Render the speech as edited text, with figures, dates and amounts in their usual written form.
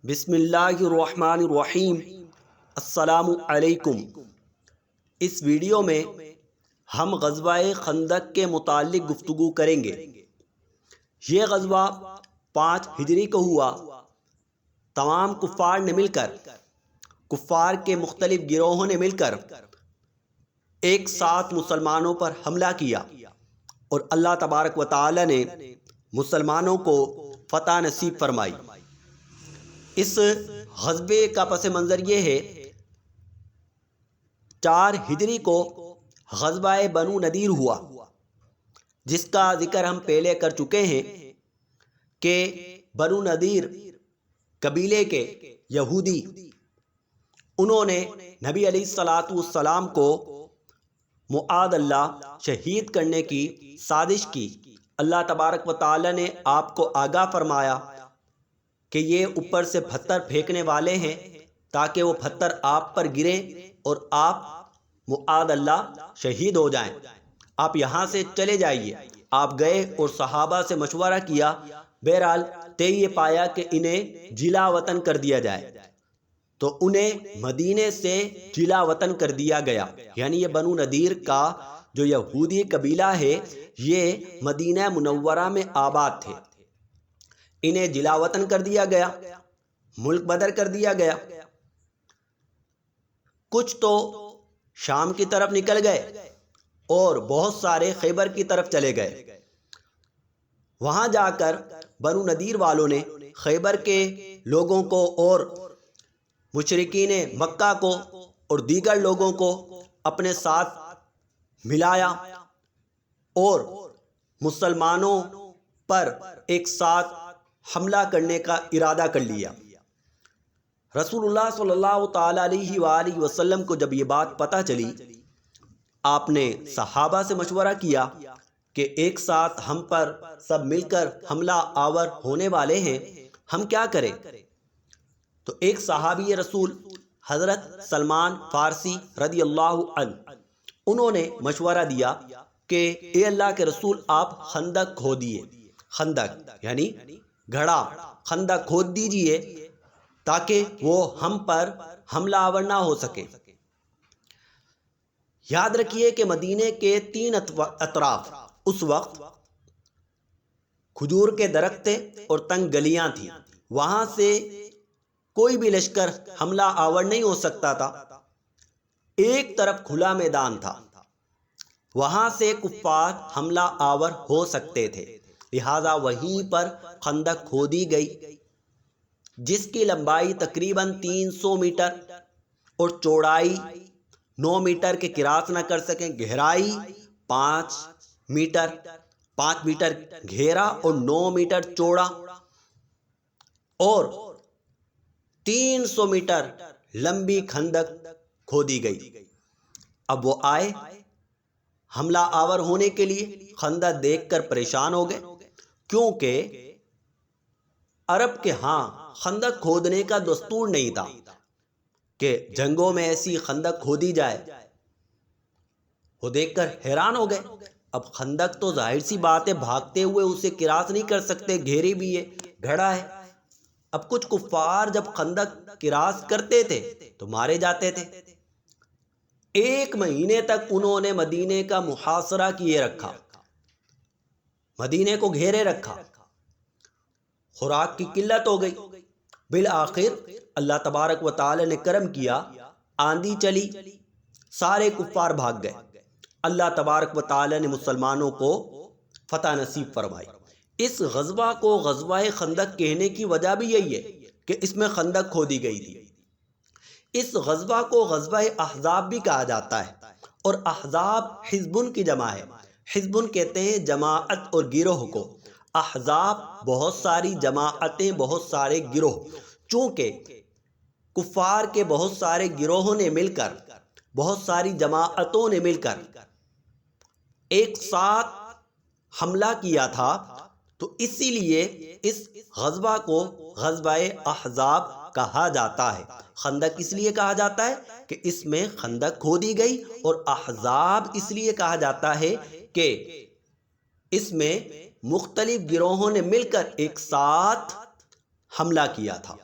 بسم اللہ الرحمن الرحیم۔ السلام علیکم۔ اس ویڈیو میں ہم غزوہ خندق کے متعلق گفتگو کریں گے۔ یہ غزوہ 5 ہجری کو ہوا۔ تمام کفار نے مل کر، کفار کے مختلف گروہوں نے مل کر ایک ساتھ مسلمانوں پر حملہ کیا اور اللہ تبارک و تعالی نے مسلمانوں کو فتح نصیب فرمائی۔ اس غزوے کا پس منظر یہ ہے، 4 ہجری کو غزوہ بنو نذیر ہوا، جس کا ذکر ہم پہلے کر چکے ہیں کہ بنو نذیر قبیلے کے یہودی، انہوں نے نبی علیہ السلام کو معاذ اللہ شہید کرنے کی سازش کی۔ اللہ تبارک و تعالی نے آپ کو آگاہ فرمایا کہ یہ اوپر سے پتھر پھینکنے والے ہیں تاکہ وہ پتھر آپ پر گریں اور آپ معاذ اللہ شہید ہو جائیں، آپ یہاں سے چلے جائیے۔ آپ گئے اور صحابہ سے مشورہ کیا، بہرحال طے یہ پایا کہ انہیں جلا وطن کر دیا جائے، تو انہیں مدینے سے جلا وطن کر دیا گیا۔ یعنی یہ بنو نذیر کا جو یہودی قبیلہ ہے، یہ مدینہ منورہ میں آباد تھے، انہیں جلا وطن کر دیا گیا، ملک بدر کر دیا گیا۔ کچھ تو شام کی طرف نکل گئے اور بہت سارے خیبر کی طرف چلے گئے۔ وہاں جا کر بنو نذیر والوں نے خیبر کے لوگوں کو اور مشرکین مکہ کو اور دیگر لوگوں کو اپنے ساتھ ملایا اور مسلمانوں پر ایک ساتھ حملہ کرنے کا ارادہ کر لیا۔ رسول اللہ صلی اللہ تعالی علیہ وآلہ وسلم کو جب یہ بات پتہ چلی، آپ نے صحابہ سے مشورہ کیا کہ ایک ساتھ ہم پر سب مل کر حملہ آور ہونے والے ہیں، ہم کیا کریں؟ تو ایک صحابی رسول حضرت سلمان فارسی رضی اللہ عنہ، انہوں نے مشورہ دیا کہ اے اللہ کے رسول، آپ خندق کھودیے۔ خندق یعنی گھڑا، خندق کھود دیجئے تاکہ وہ ہم پر حملہ آور نہ ہو سکے۔ یاد رکھیے کہ مدینے کے 3 اطراف اس وقت کھجور کے درخت تھے اور تنگ گلیاں تھیں، وہاں سے کوئی بھی لشکر حملہ آور نہیں ہو سکتا تھا۔ ایک طرف کھلا میدان تھا، وہاں سے کفار حملہ آور ہو سکتے تھے، لہذا وہیں پر خندق کھودی گئی، جس کی لمبائی تقریباً 300 میٹر اور چوڑائی 9 میٹر کے کراس نہ کر سکیں، گہرائی 5 میٹر گہرا اور 9 میٹر چوڑا اور 300 میٹر لمبی خندق کھودی گئی۔ اب وہ آئے حملہ آور ہونے کے لیے، خندق دیکھ کر پریشان ہو گئے، کیونکہ عرب کے ہاں خندق کھودنے کا دستور نہیں تھا کہ جنگوں میں ایسی خندق کھودی جائے۔ وہ دیکھ کر حیران ہو گئے، اب خندق تو ظاہر سی بات ہے، بھاگتے ہوئے اسے کراس نہیں کر سکتے، گھیری بھی ہے، گھڑا ہے۔ اب کچھ کفار جب خندق کراس کرتے تھے تو مارے جاتے تھے۔ 1 مہینے تک انہوں نے مدینے کا محاصرہ کیے رکھا، مدینے کو گھیرے رکھا، خوراک کی قلت ہو گئی۔ بالآخر اللہ تبارک و تعالی نے کرم کیا، آندھی چلی، سارے کفار بھاگ گئے۔ اللہ تبارک و تعالی نے مسلمانوں کو فتح نصیب فرمائی۔ اس غزوہ کو غزوہ خندق کہنے کی وجہ بھی یہی ہے کہ اس میں خندق کھودی گئی تھی۔ اس غزوہ کو غزوہ احزاب بھی کہا جاتا ہے، اور احزاب حزبن کی جمع ہے۔ حزبن کہتے ہیں جماعت اور گروہ کو، احزاب بہت ساری جماعتیں، بہت سارے گروہ۔ چونکہ کفار کے بہت سارے گروہوں نے مل کر، بہت ساری جماعتوں نے مل کر ایک ساتھ حملہ کیا تھا، تو اسی لیے اس غزوہ کو غزوہ احزاب کہا جاتا ہے۔ خندق اس لیے کہا جاتا ہے کہ اس میں خندق کھودی گئی، اور احزاب اس لیے کہا جاتا ہے کہ اس میں مختلف گروہوں نے مل کر ایک ساتھ حملہ کیا تھا۔